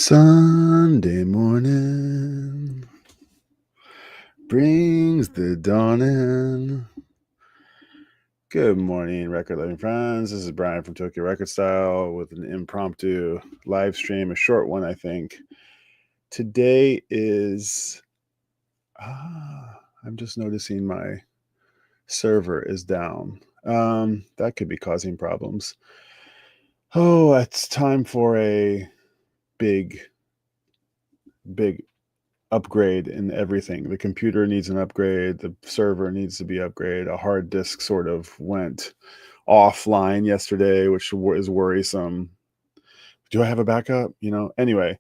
Sunday morning brings the dawn in. Good morning, record loving friends. This is Brian from Tokyo Record Style with an impromptu live stream, a short one, I think. Today is, I'm just noticing my server is down. That could be causing problems. Oh, it's time for a big upgrade in everything. The computer needs an upgrade. The server needs to be upgraded. A hard disk sort of went offline yesterday, which is worrisome. Do I have a backup? Anyway,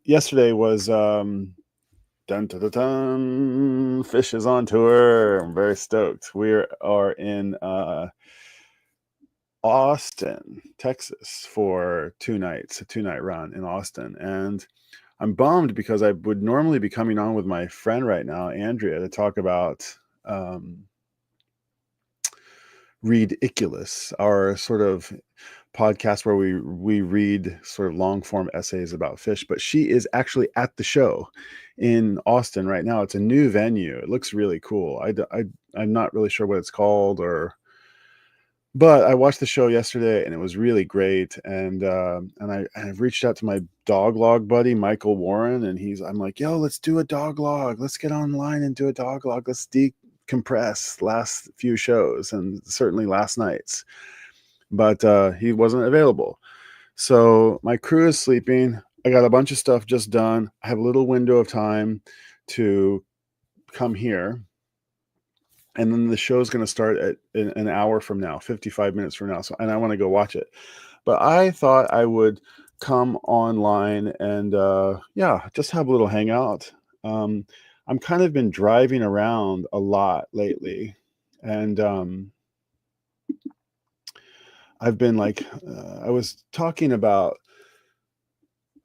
yesterday was dun dun dun dun. Fish is on tour. I'm very stoked. We are in Austin, Texas for 2 nights, a 2-night run in Austin. And I'm bummed because I would normally be coming on with my friend right now, Andrea, to talk about Readiculous, our sort of podcast where we read sort of long form essays about fish. But she is actually at the show in Austin right now. It's a new venue. It looks really cool. I'm not really sure what it's called but I watched the show yesterday and it was really great. And I've reached out to my dog log buddy, Michael Warren, and I'm like, yo, let's do a dog log. Let's get online and do a dog log. Let's decompress last few shows and certainly last night's. But he wasn't available. So my crew is sleeping. I got a bunch of stuff just done. I have a little window of time to come here. And then the show's going to start at an hour from now, 55 minutes from now. And I want to go watch it. But I thought I would come online and, just have a little hangout. I'm kind of been driving around a lot lately. And I've been I was talking about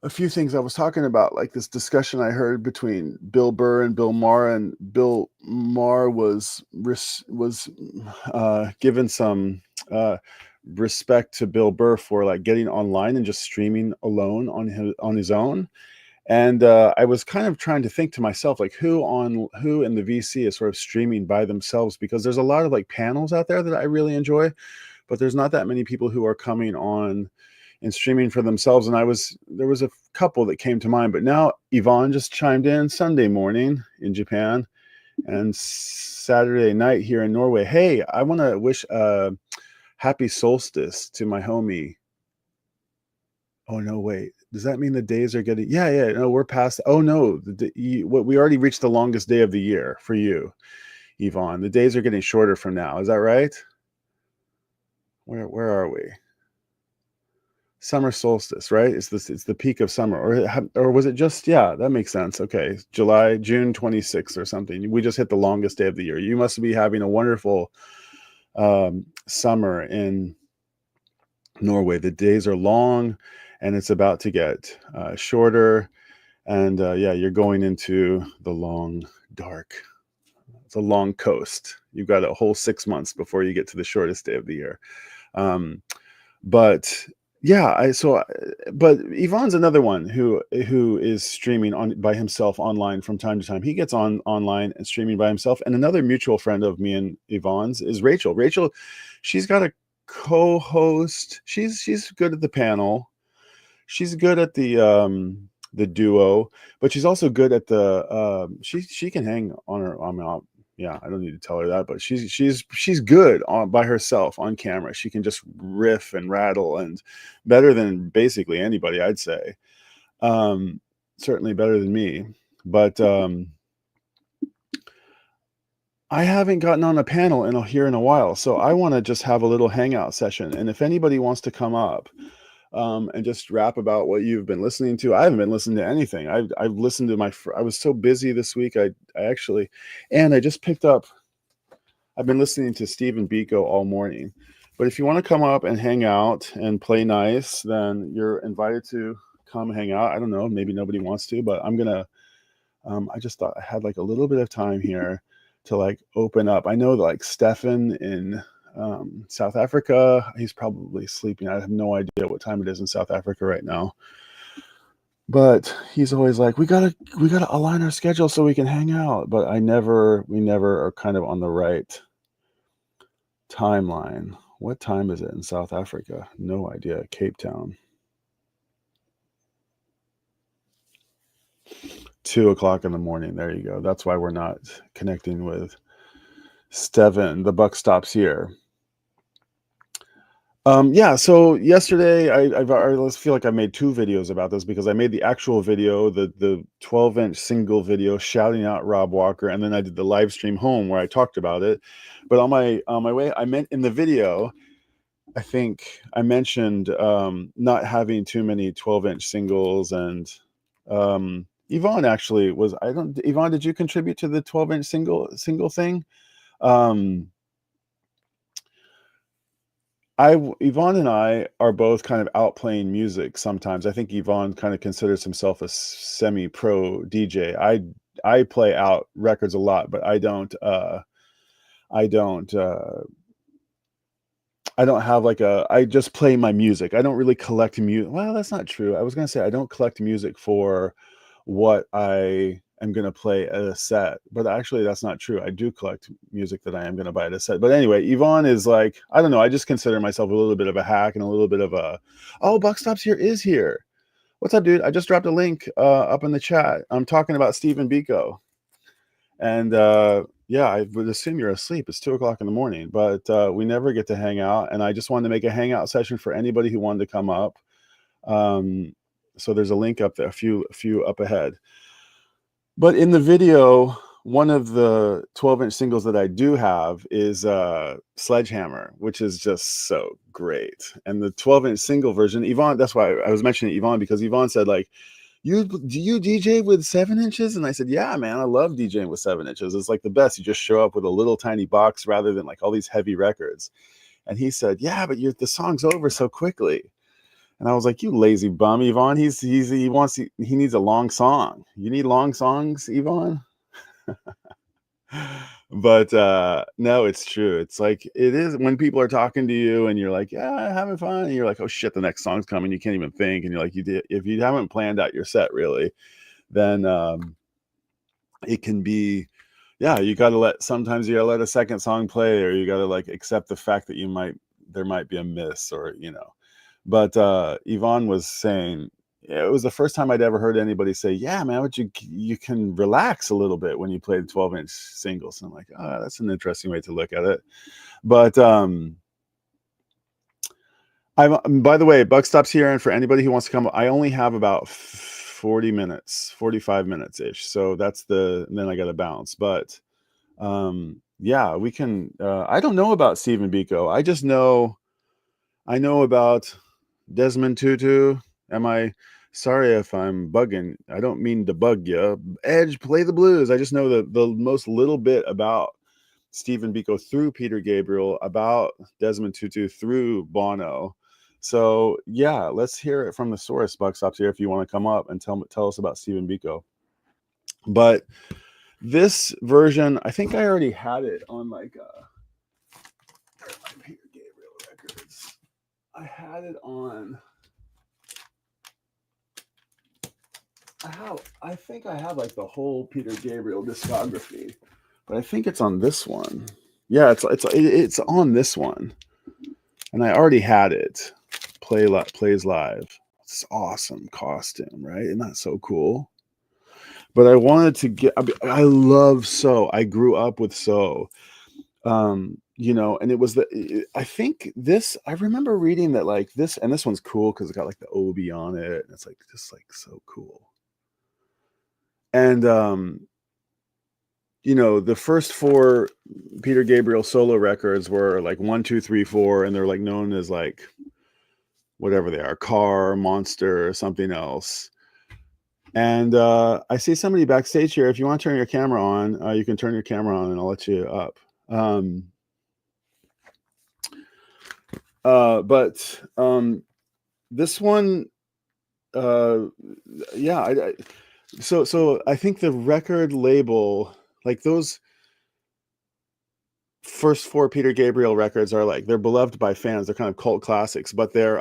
a few things. I was talking about this discussion I heard between Bill Burr and Bill Maher, and Bill Maher was given some respect to Bill Burr for getting online and just streaming alone on his own. And I was kind of trying to think to myself, who in the VC is sort of streaming by themselves, because there's a lot of panels out there that I really enjoy, but there's not that many people who are coming on and streaming for themselves. And there was a couple that came to mind, but now Yvonne just chimed in Sunday morning in Japan and Saturday night here in Norway. Hey, I want to wish a happy solstice to my homie. Oh no, wait. Does that mean the days are getting? Yeah. No, we're past. Oh no, we already reached the longest day of the year for you, Yvonne. The days are getting shorter from now. Is that right? Where are we? Summer solstice, right? It's the peak of summer, or was it just? Yeah, that makes sense. Okay, June 26th or something. We just hit the longest day of the year. You must be having a wonderful summer in Norway. The days are long, and it's about to get shorter. And you're going into the long dark. It's a long coast. You've got a whole 6 months before you get to the shortest day of the year. But Yvonne's another one who is streaming by himself online from time to time. He gets online and streaming by himself. And another mutual friend of me and Yvonne's is Rachel. Rachel, she's got a co-host. She's good at the panel. She's good at the duo, but she's also good at the she can hang on her. I don't need to tell her that, but she's good by herself on camera. She can just riff and rattle, and better than basically anybody, I'd say. Certainly better than me, but I haven't gotten on a panel in a while, so I want to just have a little hangout session. And if anybody wants to come up and just rap about what you've been listening to. I haven't been listening to anything. I've listened to I was so busy this week. I just picked up, I've been listening to Stephen Biko all morning. But if you want to come up and hang out and play nice, then you're invited to come hang out. I don't know, maybe nobody wants to, but I'm going to, I just thought I had a little bit of time here to open up. I know that Stefan in South Africa, he's probably sleeping. I have no idea what time it is in South Africa right now. But he's always like, we gotta align our schedule so we can hang out. But we never are kind of on the right timeline. What time is it in South Africa? No idea. Cape Town. 2 o'clock in the morning. There you go. That's why we're not connecting with Steven. The buck stops here. Yeah, so yesterday I feel like I made two videos about this because I made the actual video, the 12-inch single video shouting out Rob Walker, and then I did the live stream home where I talked about it. But on my way, I meant in the video, I think I mentioned not having too many 12-inch singles, and Yvonne actually was. I don't. Yvonne, did you contribute to the 12-inch single thing? Um, Yvonne and I are both kind of out playing music sometimes. I think Yvonne kind of considers himself a semi-pro DJ. I play out records a lot, but I don't I don't have like I just play my music. I don't really collect music. Well, that's not true. I was gonna say I don't collect music for what I am gonna play at a set, but actually that's not true. I do collect music that I am gonna buy at a set. But anyway, Yvonne is like, I don't know, I just consider myself a little bit of a hack and a little bit of a, oh, Buck Stops here is here. What's up, dude? I just dropped a link up in the chat. I'm talking about Stephen Biko. And yeah, I would assume you're asleep. It's 2 o'clock in the morning, but we never get to hang out. And I just wanted to make a hangout session for anybody who wanted to come up. So there's a link up there, a few up ahead. But in the video, one of the 12-inch singles that I do have is Sledgehammer, which is just so great. And the 12-inch single version, Yvonne, that's why I was mentioning Yvonne, because Yvonne said, like, do you DJ with 7 inches? And I said, yeah, man, I love DJing with 7 inches. It's like the best. You just show up with a little tiny box rather than like all these heavy records. And he said, yeah, but the song's over so quickly. And I was like, you lazy bum, Yvonne. He needs a long song. You need long songs, Yvonne? But no, it's true. It's like it is when people are talking to you and you're like, yeah, having fun, and you're like, oh shit, the next song's coming. You can't even think, and you're like, if you haven't planned out your set really, then it can be, yeah, sometimes you gotta let a second song play, or you gotta like accept the fact that there might be a miss, or but Yvonne was saying, yeah, it was the first time I'd ever heard anybody say, yeah, man, but you can relax a little bit when you play the 12-inch singles. And I'm like, oh, that's an interesting way to look at it. But by the way, Buck Stops here, and for anybody who wants to come, I only have about 40 minutes, 45 minutes ish. So then I got to bounce. But yeah, we can. I don't know about Stephen Biko. I know about Desmond Tutu. Sorry if I'm bugging. I don't mean to bug you. Edge, play the blues. I just know the most little bit about Stephen Biko through Peter Gabriel, about Desmond Tutu through Bono. So yeah, let's hear it from the source, Buck Stops here, if you want to come up and tell us about Stephen Biko. But this version, I think I already had it on like my Peter Gabriel records. I had it on. I think I have like the whole Peter Gabriel discography, but I think it's on this one. Yeah, it's on this one, and I already had it. Plays live. It's awesome costume, right? Isn't that so cool? But I wanted to get. I love So. I grew up with So. And it was I think this. I remember reading that like this, and this one's cool because it got like the Obi on it, and it's like just like so cool. And the first four Peter Gabriel solo records were like 1, 2, 3, 4, and they're like known as like whatever they are, Car, Monster, or something else. And I see somebody backstage here. If you want to turn your camera on, you can turn your camera on, and I'll let you up. But this one, yeah, so I think the record label, like those first four Peter Gabriel records are like, they're beloved by fans. They're kind of cult classics, but they're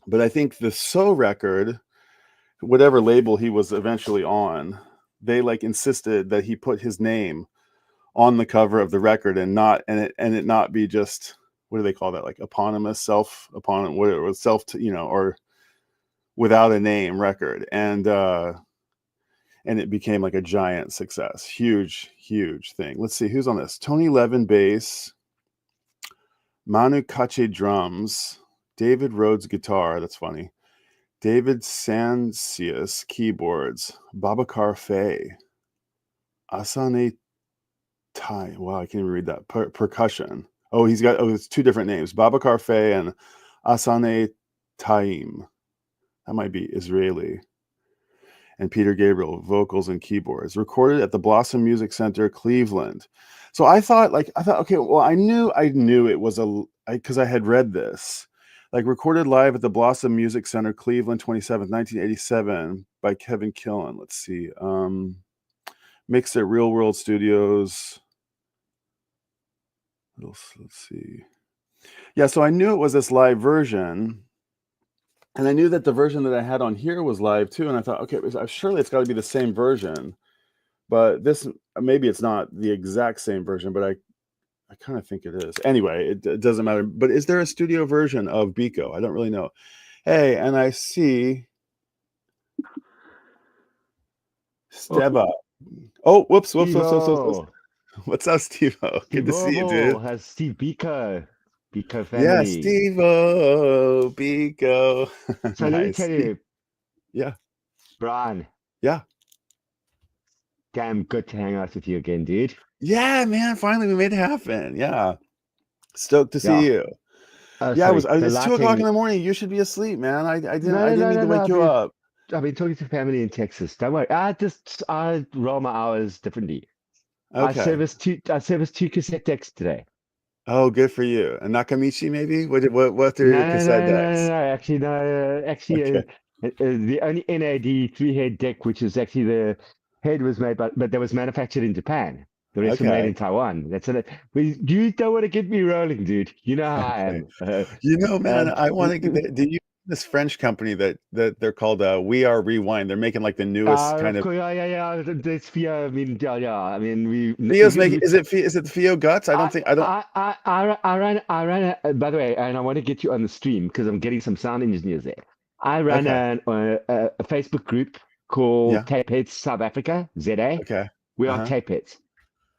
But I think the So record, whatever label he was eventually on, they like insisted that he put his name on the cover of the record and it not be just, what do they call that, like eponymous, self eponymous, what it was, self, or without a name record. And it became like a giant success, huge thing. Let's see who's on this. Tony Levin bass, Manu Katché drums, David Rhodes guitar, that's funny, David Sancius keyboards, Babacar Faye, Asane Tai. Wow, I can't even read that. Percussion. Oh, it's two different names, Babacar Faye and Asane Taim. That might be Israeli. And Peter Gabriel, vocals and keyboards. Recorded at the Blossom Music Center, Cleveland. So I thought, okay, well, I knew it was because I had read this. Like, recorded live at the Blossom Music Center, Cleveland, 27th, 1987, by Kevin Killen. Let's see. Mixed at Real World Studios. Let's see. Yeah, so I knew it was this live version. And I knew that the version that I had on here was live too. And I thought, okay, surely it's got to be the same version. But this, maybe it's not the exact same version, but I kind of think it is. Anyway, it doesn't matter. But is there a studio version of Biko? I don't really know. Hey, and I see Steva. Oh, whoops. What's up, Steve-O? Good to see you, dude. Has Steve Biko Yeah, family. Steve-O, Biko. So let me Nice. tell you, Yeah. Brian, Yeah. damn good to hang out with you again, dude. Yeah, man. Finally, we made it happen. Yeah. Stoked to see you. Oh, Yeah, sorry, it's 2 o'clock in the morning. You should be asleep, man. I didn't mean to wake you up. I've been talking to family in Texas. Don't worry. I roll my hours differently. Okay. I serviced two cassette decks today. Oh, good for you. And Nakamichi, maybe? What are your cassette decks? No. Actually, no. Okay. The only NAD three-head deck, which is actually the head was made, but that was manufactured in Japan. The rest were made in Okay. Taiwan. That's it. You don't want to get me rolling, dude. You know how I Okay. am. Man, I want to Uh, get. Do you this French company that they're called We Are Rewind? They're making like the newest kind of of. course, yeah. That's Fia. I mean, yeah. I mean, Theo's making. Is it the Theo Guts? I don't I, think. I don't. I ran by the way, and I want to get you on the stream because I'm getting some sound engineers there. I ran Okay. a Facebook group called Yeah. Tapeheads South Africa, ZA. Okay. We are Uh-huh. Tapeheads.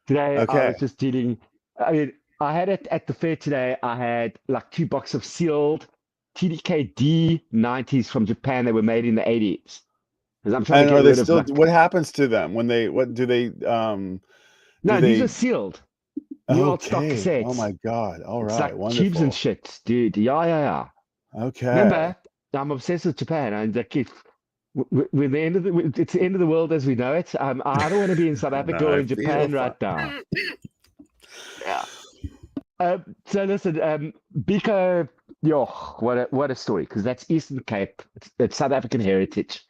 Today, I Okay. was just dealing. I mean, I had it at the fair today. I had like 2 boxes of sealed TDK D90s from Japan that were made in the 80s. Because I'm trying to And are get they rid of still? like, What happens to them when they? What do no, these are they? sealed. New old stock Okay. Oh cassettes. my God. All It's right. like tubes and Wonderful. shit, dude. Yeah. Okay. Remember, I'm obsessed with Japan. And like, if we're the end of it's the end of the world as we know it. I don't want to be in South Africa No, or I in feel Japan fine. right now. Yeah. So listen, Biko, yo, what a story, because that's Eastern Cape. It's South African heritage.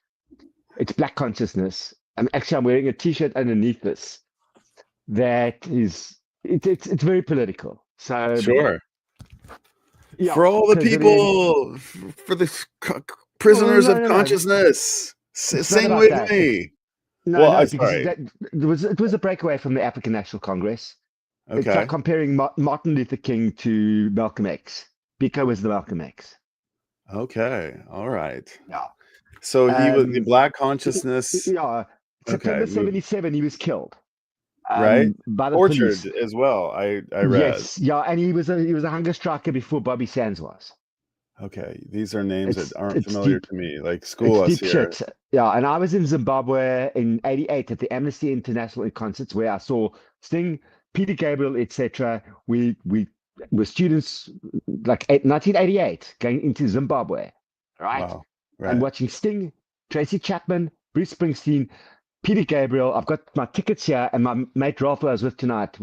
It's Black consciousness. I'm wearing a T-shirt underneath this. That is, it's very political. So Sure. yeah, For all the because I mean, people, for the well, prisoners of no. consciousness, It's not sing about with that. me. No, Well, I'm because sorry. it was a breakaway from the African National Congress. It's like Okay. comparing Martin Luther King to Malcolm X. Biko was the Malcolm X. Okay. All right. Yeah. So he was the Um, Black consciousness. yeah. Okay. September 77, he was killed Right. by the Tortured police. as well. I read. Yes, yeah, and he was a hunger striker before Bobby Sands was. Okay. These are names that aren't It's familiar deep. to me. Like, school It's us deep here. shit. Yeah, and I was in Zimbabwe in '88 at the Amnesty International concerts where I saw Sting, Peter Gabriel, etc. We were students like 1988 going into Zimbabwe, right? Wow. And Right. watching Sting, Tracy Chapman, Bruce Springsteen, Peter Gabriel. I've got my tickets here, and my mate Ralph I was with tonight.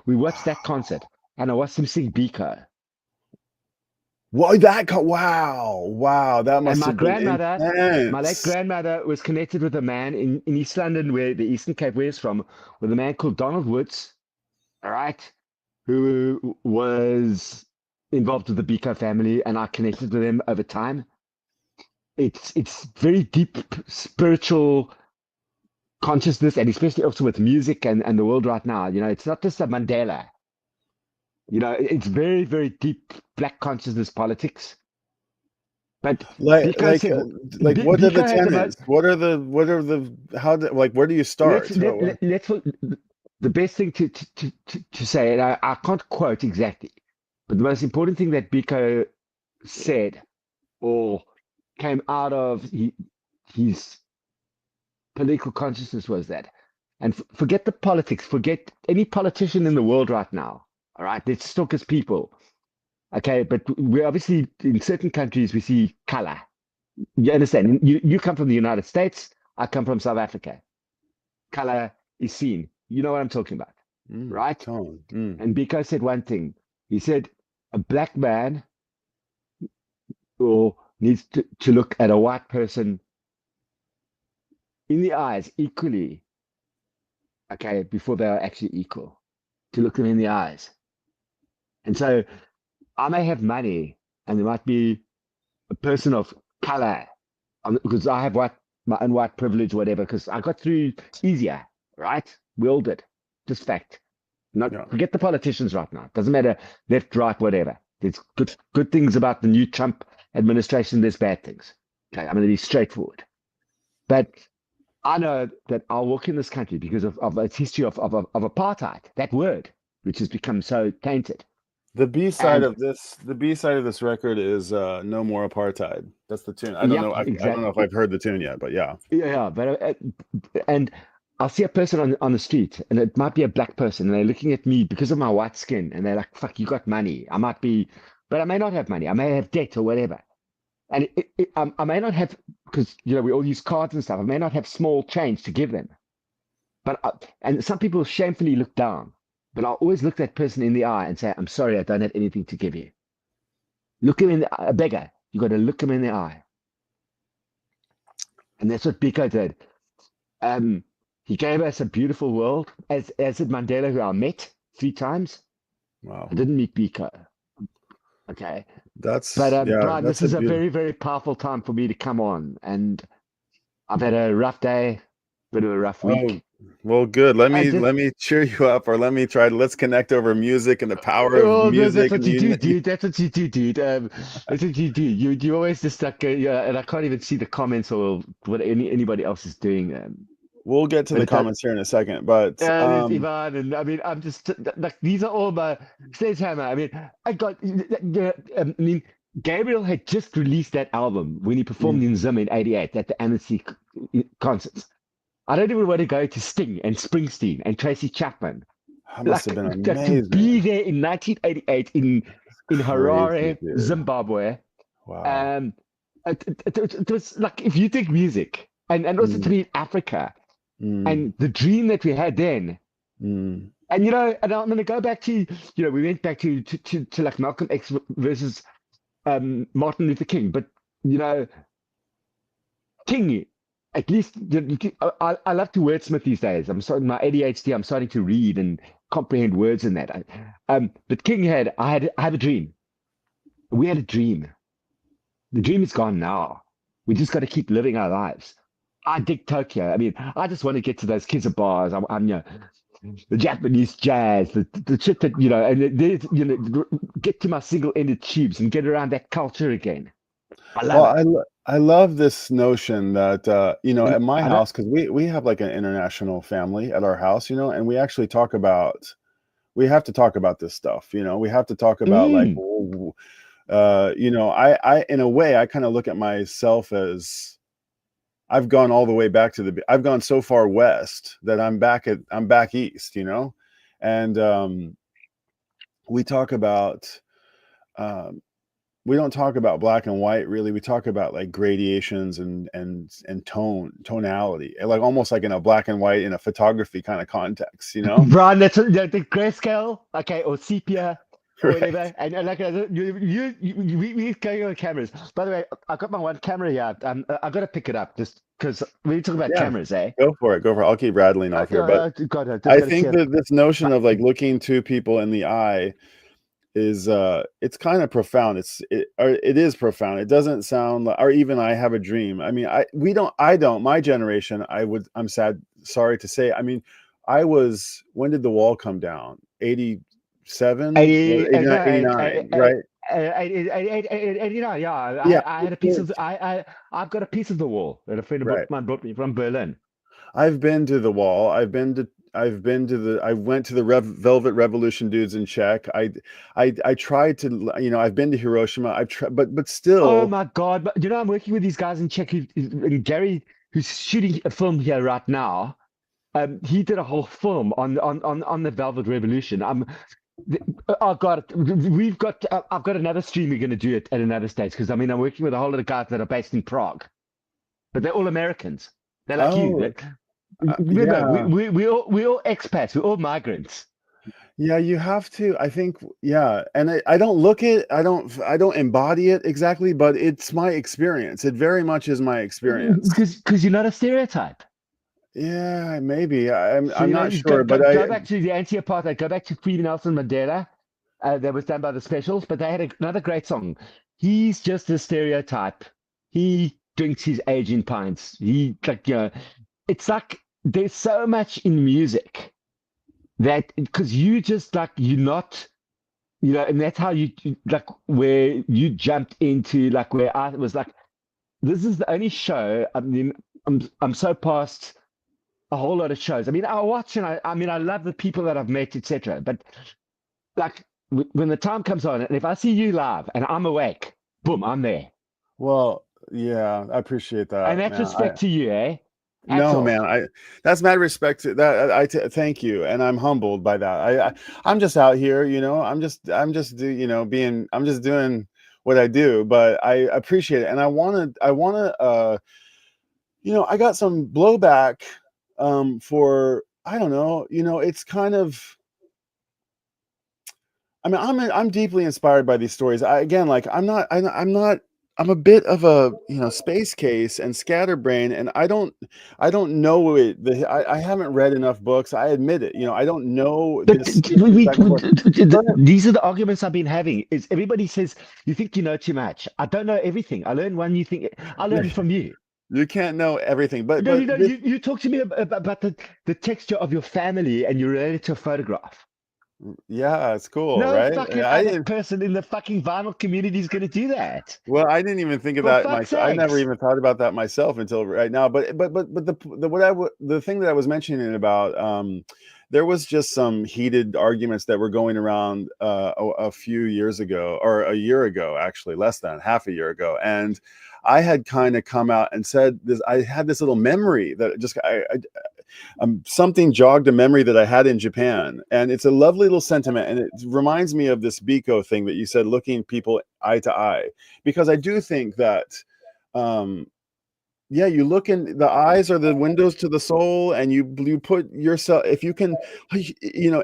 We watched that concert, and I watched him sing Biko. Wow. Wow. That And must my have been grandmother, my late intense. grandmother, was connected with a man in East London, where the Eastern Cape, where he's from, with a man called Donald Woods, all right, who was involved with the Biko family, and I connected with him over time. it's very deep spiritual consciousness, and especially also with music and the world right now. It's not just a Mandela. It's very, very deep black consciousness politics. But like Biko like said, uh, like what are the Biko had the tenets? most. What are the how do, like where do you Let's start? let's the best thing to say, and I can't quote exactly, but the most important thing that Biko said or came out of his political consciousness was that, and forget the politics, forget any politician in the world right now. All right, let's talk as people. Okay, but we obviously in certain countries we see color. You understand? You come from the United States. I come from South Africa. Color is seen. You know what I'm talking about, right? Tone. And Biko said one thing. He said a black man or needs to look at a white person in the eyes equally, okay, before they are actually equal, to look them in the eyes. And so I may have money and there might be a person of color because I have my own white privilege, whatever, because I got through easier, right? We all did. Just fact. Yeah. Forget the politicians right now. Doesn't matter left, right, whatever. There's good things about the new Trump administration. There's bad things. Okay, I'm going to be straightforward. But I know that I'll walk in this country because of its history of apartheid, that word, which has become so tainted. The B side And of this record is "No More Apartheid." That's the tune. I don't know. yep, I don't know if exactly. I've heard the tune yet, but yeah. Yeah, but and I'll see a person on the street, and it might be a black person, and they're looking at me because of my white skin, and they're like, "Fuck, you got money." I might be, but I may not have money. I may have debt or whatever, and I may not have because we all use cards and stuff. I may not have small change to give them, but and some people shamefully look down, but I'll always look that person in the eye and say, "I'm sorry, I don't have anything to give you." Look him in a beggar. You got to look him in the eye, and that's what Biko did. He gave us a beautiful world, as did Mandela, who I met 3 times. Wow. I didn't meet Biko. Okay. That's But Brian, this that's a is a beautiful. very, very powerful time for me to come on. And I've had a rough day, bit of a rough Oh, week. well, good. Let And me just, let me cheer you up, or let's connect over music and the power of oh, that's music. what And you do, dude. That's what you do, dude. That's what you do. You always just like, yeah, and I can't even see the comments or what anybody else is doing. we'll get to But the it does. comments here in a second, but There's Ivan, and I mean, I'm just like these are all my Sledgehammer. I mean, I mean, Gabriel had just released that album when he performed in Zim in '88 at the Annecy concerts. I don't even want to go to Sting and Springsteen and Tracy Chapman. that must have Like, been like to be amazing. there in 1988 in Crazy, Harare, dude. Zimbabwe. Wow. Um, it was like if you think music and also to Mm, be in Africa mm, and the dream that we had then. mm. And and I'm going to go back to we went back to like Malcolm X versus Martin Luther King, but you know King, at least I love to wordsmith these days. I'm starting my ADHD. I'm starting to read and comprehend words in that. But King I had a dream. We had a dream. The dream is gone now. We just got to keep living our lives. I dig Tokyo. I mean, I just want to get to those kids at bars. I'm the Japanese jazz, the shit that and there's, get to my single-ended tubes and get around that culture again. I love Well, it. I love this notion that And at my I don't. house, because we have like an international family at our house, and we actually we have to talk about this stuff. We have to talk about like Mm, I in a way I kind of look at myself as I've gone all the way back I've gone so far west that I'm back east, and we talk about um, we don't talk about black and white really. We talk about like gradations and tonality, like almost like in a black and white in a photography kind of context. Brian, that's the grayscale, okay, or sepia or Right. whatever. And like we going on cameras. By the way, I got my one camera here. I got to pick it up just because we talk about Yeah. cameras, eh? Go for it. Go for it. I'll keep rattling off here, but God, I just I got to see think it. that this notion of like looking two people in the eye it's kind of profound. It is profound. It doesn't sound like, or even I have a dream. I mean, I don't, my generation, I'm sorry to say. I mean, when did the wall come down? 87 or 80, no, 89, right? 89, yeah. Yeah. I had a piece of I've got a piece of the wall that a friend of Right. mine brought me from Berlin. I've been to the wall. I went to the Velvet Revolution dudes in Czech. I tried to, I've been to Hiroshima. I've tried, but Oh still. my God! But I'm working with these guys in Czech. And Gary, who's shooting a film here right now. He did a whole film on the Velvet Revolution. Oh God, I've got another stream we're going to do it at another stage because I mean I'm working with a whole lot of guys that are based in Prague, but they're all Americans. They're like you. Oh, Remember, yeah. we all expats. We're all migrants. Yeah, you have to. I think, yeah. And I don't look it, I don't embody it exactly, but it's my experience. It very much is my experience. Because you're not a stereotype. Yeah, maybe. So I'm not you sure, but go back to the anti-apartheid. Go back to Free Nelson Mandela. That was done by the Specials, but they had another great song. He's just a stereotype. He drinks his age in pints. It's like there's so much in music that because you just like you're not, and that's how you like where you jumped into like where I was like, this is the only show. I mean, I'm so past a whole lot of shows. I mean, I watch and I mean, I love the people that I've met, etc. But like when the time comes on, and if I see you live and I'm awake, boom, I'm there. Well, yeah, I appreciate And that, that's man. respect to you, eh? Hats No, off. man, that's mad respect to that. Thank you, and I'm humbled by that. I'm just out here, I'm just doing what I do, but I appreciate it, and I wanna, I got some blowback, for, I don't know, it's kind of, I mean, I'm deeply inspired by these stories. Again, like I'm not. I'm a bit of a, space case and scatterbrain, and I don't know it. I haven't read enough books. I admit it. I don't know But this exact story. Go ahead. these are the arguments I've been having. Is everybody says you think you know too much? I don't know everything. I learn one new thing. I learn from you. You can't know everything, but No, this, you talk to me about the texture of your family and you relate it to a photograph. yeah, it's cool, No right? fucking I other didn't. person in the fucking vinyl community is going to do that. Well, I didn't even think of For that fuck's myself. I never sakes. even thought about that myself until right now. But the thing that I was mentioning about, there was just some heated arguments that were going around, a few years ago, or a year ago, actually, less than half a year ago, and I had kind of come out and said this. I had this little memory that just something jogged a memory that I had in Japan, and it's a lovely little sentiment, and it reminds me of this Biko thing that you said, looking people eye to eye, because I do think that, um, yeah, you look in the eyes are the windows to the soul, and you put yourself, if you can,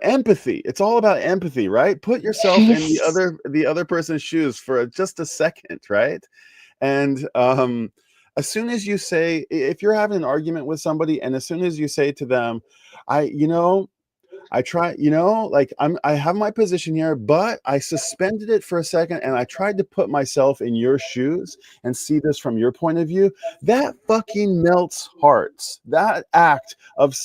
empathy. It's all about empathy, right? Put yourself in Yes. the other person's shoes for just a second, right? And as soon as you say, if you're having an argument with somebody, and as soon as you say to them, I, I try, like I have my position here, but I suspended it for a second and I tried to put myself in your shoes and see this from your point of view. That fucking melts hearts. That act of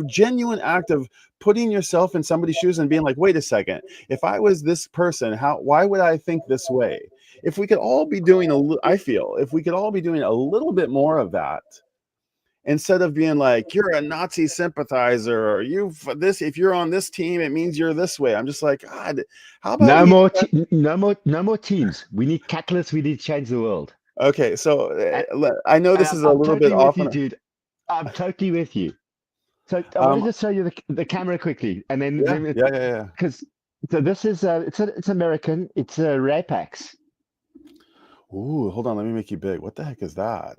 genuine act of putting yourself in somebody's shoes and being like, wait a second, if I was this person, why would I think this way? If we could all be doing I feel if we could all be doing a little bit more of that, instead of being like, you're a Nazi sympathizer, or if you're on this team, it means you're this way. I'm just like, God, how about No we? more, no more teams. We need catalysts. We need to change the world. Okay, so And, I know this is a I'm little bit totally with off you, on. dude. I'm totally with you. So I want to Um, just show you the camera quickly, and yeah, then yeah, yeah, yeah. because so this is it's American. It's a Rapax. Ooh, hold on, let me make you big. What the heck is that?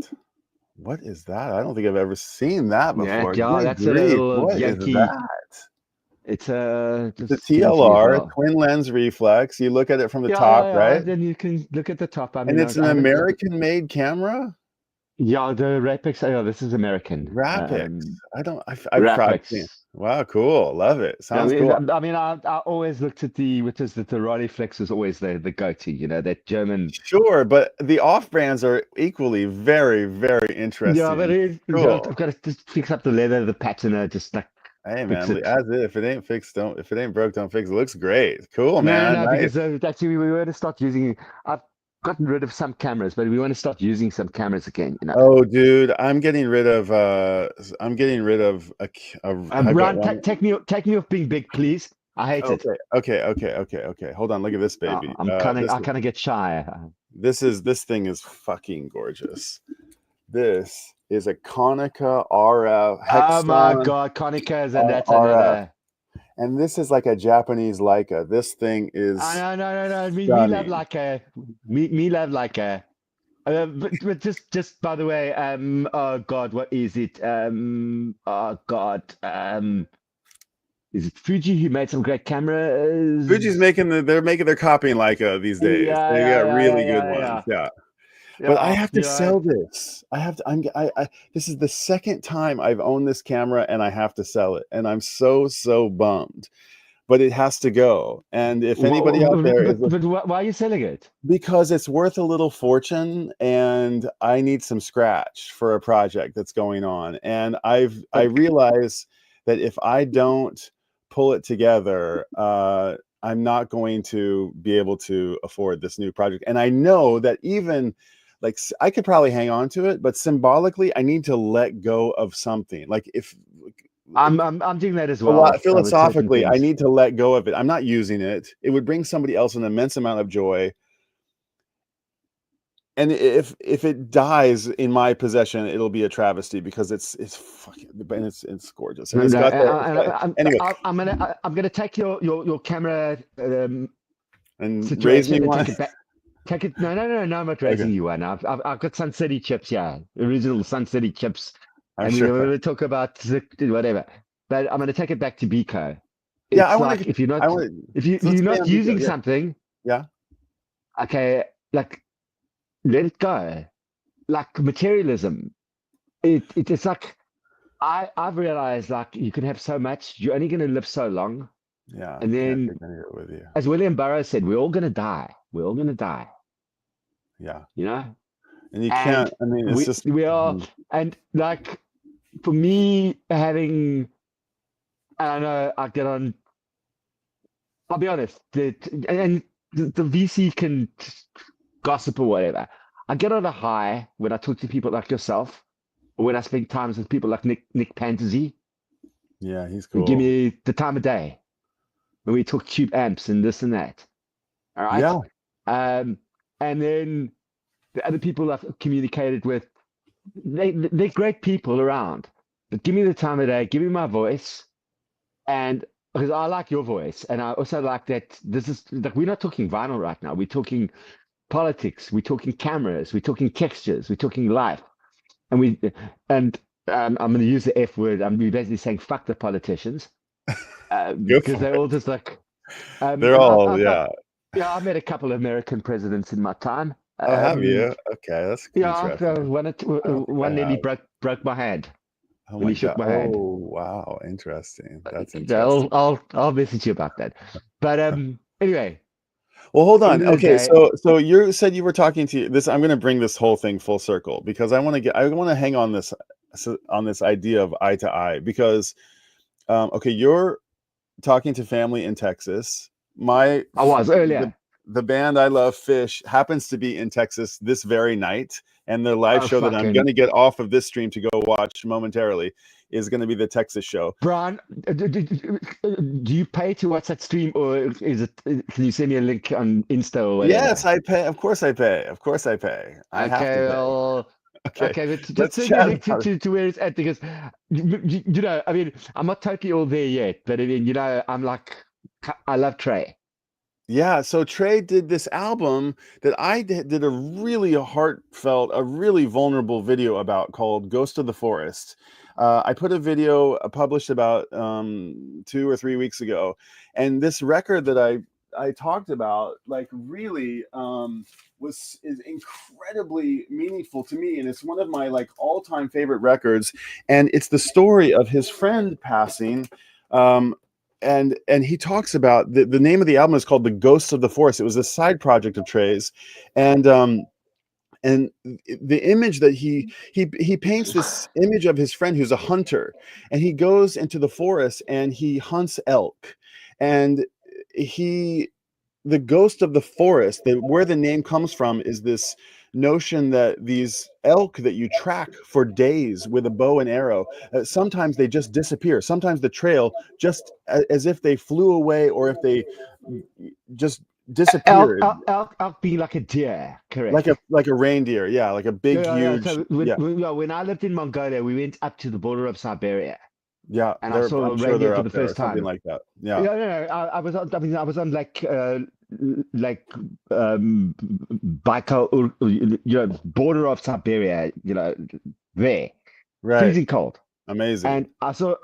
What is that? I don't think I've ever seen that Yeah, before. yeah, Good that's a grief, little what is Yankee. that? It's It's a just give it to you as TLR, well. twin lens reflex. You look at it from the Yeah, top, yeah, yeah. right? Then you can look at the top. I And mean, it's an I haven't. American-made camera. Yeah, the Rapex. Oh, yeah, this is American. Rapix. I've probably Rapex. seen. Wow, cool. Love it. I Sounds mean, cool. I always looked at which is the Rolleiflex was always the go-to, that German. Sure, but the off brands are equally very, very Yeah, but interesting. I've Cool. got to just fix up the leather, the patina, just like Hey fix man, it. as if it ain't fixed, don't if it ain't broke, don't fix it. Looks great. Cool, No, man. no, Nice. because actually we want to start using. I've gotten rid of some cameras, but we want to start using some cameras again. Oh, dude, I'm getting rid of I've got Ron, one. take me off being big, please. I hate it. Okay. Hold on, look at this baby. I kind of get shy. This thing is fucking gorgeous. This is a Konica RF Oh my Hexon God, Konicas, and that's RF. another. And this is like a Japanese Leica. This thing I is know, no. Me love stunning. like a me love like a. But just by the way, oh God, what is it? Oh God, is it Fuji who made some great Fuji's cameras? making they're copying Leica these days. They got really good ones. Yeah. But I Yeah, have to sell this. I have to. I. This is the second time I've owned this camera, and I have to sell it, and I'm so bummed. But it has to go. And if anybody out there is But why are you selling it? because it's worth a little fortune, and I need some scratch for a project that's going on, and I But realize that if I don't pull it together, I'm not going to be able to afford this new project. And I know that even like I could probably hang on to it, but symbolically, I need to let go of something. Like if I'm doing that as a well lot with certain philosophically, I things. need to let go of it. I'm not using it. It would bring somebody else an immense amount of joy. And if it dies in my possession, it'll be a travesty because it's fucking and it's gorgeous. And No, it's no, got the it's got, anyway, I'm gonna take your camera and raise me situation and one. take it back. Take it. No. I'm not Okay. raising you one. I've got Sun City chips. Yeah, original Sun City chips, I'm and we're sure. going to talk about whatever. But I'm going to take it back to Biko. Yeah, It's like I want to if so let's you're stay not on Vico. using Yeah. something, Yeah. okay, like let it go. Like materialism, it's like I've realized like you can have so much. You're only going to live so long, Yeah. and You can't then take any of it with you. as William Burroughs said, we're all going to die. We're all going to die. Yeah. You know, And you and can't, I mean, it's just we are, and like for me having, I don't know, I get on. I'll be honest, and the VC can gossip or whatever. I get on a high when I talk to people like yourself, or when I spend times with people like Nick Pantasy, yeah, he's who give cool. me the time of day when we talk tube amps and this and that. All right. Yeah. And then the other people I've communicated with, they're great people around. But give me the time of day, give me my voice, and because I like your voice, and I also like that this is like we're not talking vinyl right now. We're talking politics, we're talking cameras, we're talking textures, we're talking life, and and I'm going to use the F word. I'm basically saying fuck the politicians Go because for they're it. all just like They're all, yeah. yeah. I've met a couple of American presidents in my time. Oh, have you? Okay, that's Yeah, interesting. I don't think I one nearly have. broke my hand Oh when my he shook God. my hand. Oh, wow. Interesting. That's I'll interesting. message you about that. But anyway, Well, hold end on. of the Okay, day, so you said you were talking to this. I'm going to bring this whole thing full circle because I want to hang on this idea of eye to eye because okay, you're talking to family in Texas. My I was the earlier. the band I love, Fish, happens to be in Texas this very night, and the live Oh show that I'm going fucking to get off of this stream to go watch momentarily is going to be the Texas show. Brian, do you pay to watch that stream, or is it? Can you send me a link on Insta or Yes, whatever? I pay. Of course, I pay. Of course, I pay. I have to Okay, pay. well, Okay, okay, but just let's send me a chat link about it. to where it's at because I mean, I'm not totally all there yet, but I mean, I'm like, I love Trey. Yeah, so Trey did this album that I did a really heartfelt, a really vulnerable video about called "Ghost of the Forest." I put a video published about 2 or 3 weeks ago, and this record that I talked about, like, really is incredibly meaningful to me, and it's one of my like all-time favorite records. And it's the story of his friend passing. Um, and he talks about the name of the album is called The Ghosts of the Forest. It was a side project of Trey's, and and the image that he paints this image of his friend who's a hunter, and he goes into the forest and he hunts elk, and the ghost of the forest, where the name comes from, is this notion that these elk that you track for days with a bow and arrow, sometimes they just disappear. Sometimes the trail just as if they flew away, or if they just disappeared, Elk being like a deer, like correct? a reindeer, yeah, like a big, Yeah. huge, So yeah, when I lived in Mongolia, we went up to the border of Siberia, yeah. and I saw I'm a sure reindeer they're for up the there or first something time. like that. Yeah. Yeah, no, I was on. I mean, I was on like Baikal, border of Siberia. There, Right. freezing cold, Amazing. and I saw.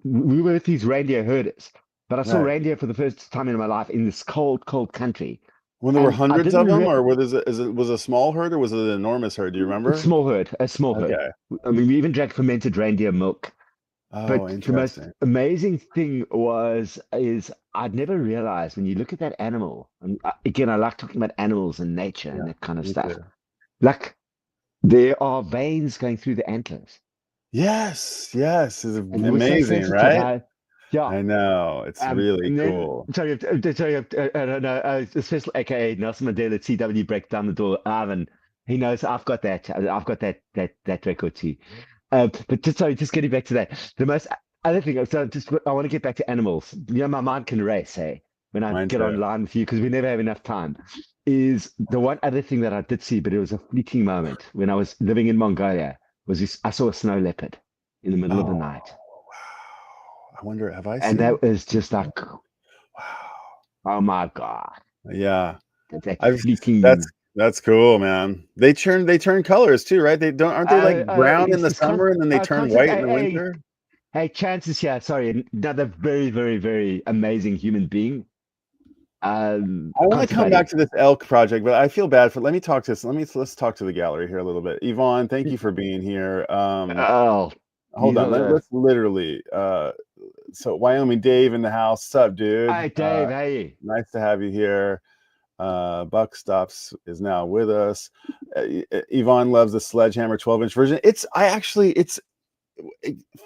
We were with these reindeer herders, but I saw Right. reindeer for the first time in my life in this cold, cold country, When there were and I hundreds didn't of them, re or was it a small herd, or was it an enormous herd? Do you remember? a small herd. Okay. I mean, we even drank fermented reindeer milk. Oh, But the most interesting. amazing thing is I'd never realized when you look at that animal, and again, I like talking about animals and nature and Yeah, that kind of me stuff. too. Like there are veins going through the antlers, Yes, yes, it's and we're so amazing, sensitive. right? Yeah. I know, it's really And then cool. sorry, I don't know, especially AKA Nelson Mandela at CW break down the door. Ivan, he knows I've got that. I've got that record too. But just getting back to that, the most other thing. So just I want to get back to animals. My mind can race. Hey, when I Mine get too. online with you because we never have enough time. Is the one other thing that I did see, but it was a fleeting moment when I was living in Mongolia. Was this? I saw a snow leopard in the middle of the Oh, night, wow. I wonder, have I and seen? that was just like, Wow. oh my God, Yeah. that I've that's fleeting. that's cool, man. They turn colors too, right? They don't Aren't they like brown in the It's summer and then they turn concept. white in the winter? Hey, Chances here. Sorry, another very, very, very amazing human being. I want to come back Cultivating. to this elk project, but I feel bad for. Let me talk to this. Let's talk to the gallery here a little bit. Yvonne, thank you for being here. Oh, Hold these on. are the. Let's literally. So Wyoming Dave in the house. Sup, dude? Hey, Dave. Hey. Nice to have you here. Buck Stops is now with us. Yvonne loves the Sledgehammer 12-inch version. It's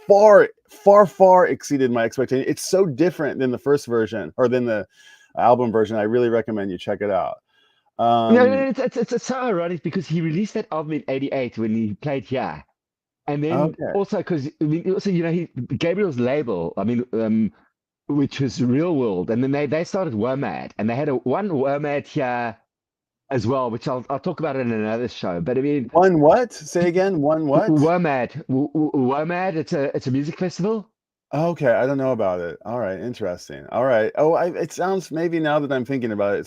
far, far, far exceeded my expectation. It's so different than the first version, or than the album version. I really recommend you check it out. No, Um, it's so ironic because he released that album in '88 when he played here, and then okay. also because I mean, also he Gabriel's label. I mean, which was Real World, and then they started WOMAD, and they had one WOMAD here as well, which I'll talk about in another show. But I mean, One what? Say again. One what? WOMAD, it's a music festival. Okay, I don't know about it. All right, interesting. All right. Oh, it sounds, maybe now that I'm thinking about it,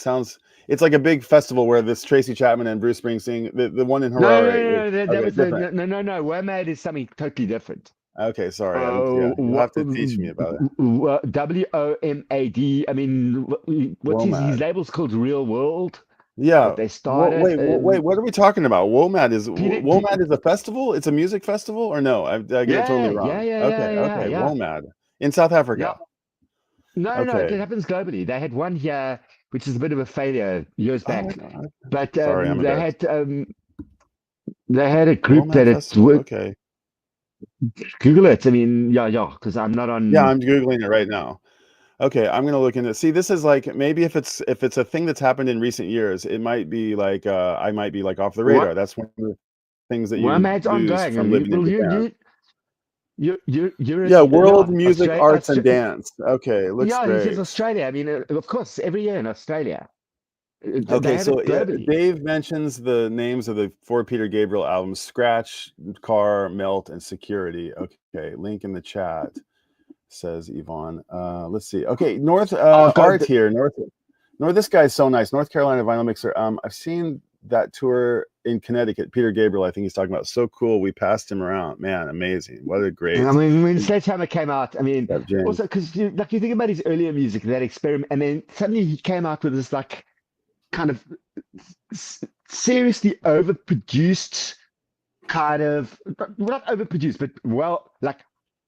it's like a big festival where this Tracy Chapman and Bruce Springsteen, the one in No, Harare. that Okay, was different. no. WOMAD is something totally different. Okay, sorry. Yeah, Uh, you'll have to teach me about it. WOMAD. I mean, what's his WOMAD. label's called Real World that Yeah. they started. Wait. What are we talking about? Peter, P, WOMAD is a festival? It's a music festival, or no? Did I get it totally wrong? Okay. WOMAD in South yeah. Africa. No. It Okay. happens globally. They had one here, which is a bit of a failure years Oh, back, but sorry, I'm a bit. they had a group WOMAD that it festival. would Okay. Google it. I mean, yeah, because I'm not Yeah, on. I'm Googling it right now. Okay, I'm gonna look into. See, this is like, maybe if it's a thing that's happened in recent years, it might be like, I might be like off the radar. What That's one of the things that you WOMAD's lose ongoing, from and living in well, Japan. you're Yeah, World yeah, Music, Australia, Arts and Dance. Okay, looks yeah. He says great. Australia. I mean, of course, every year in Australia, they Okay, have so it globally. Dave mentions the names of the four Peter Gabriel albums: Scratch, Car, Melt, and Security. Okay, link in the chat, says Yvonne. Let's see. Okay, North Oh God, Art here. North, this guy's so nice. North Carolina vinyl mixer. I've seen that tour in Connecticut. Peter Gabriel, I think he's talking about. So cool. We passed him around. Man, amazing. What a great. I mean, when Sledgehammer came out, I mean, James. also because you think about his earlier music, that experiment, and then suddenly he came out with this like kind of seriously overproduced kind of, well, not overproduced, but well, like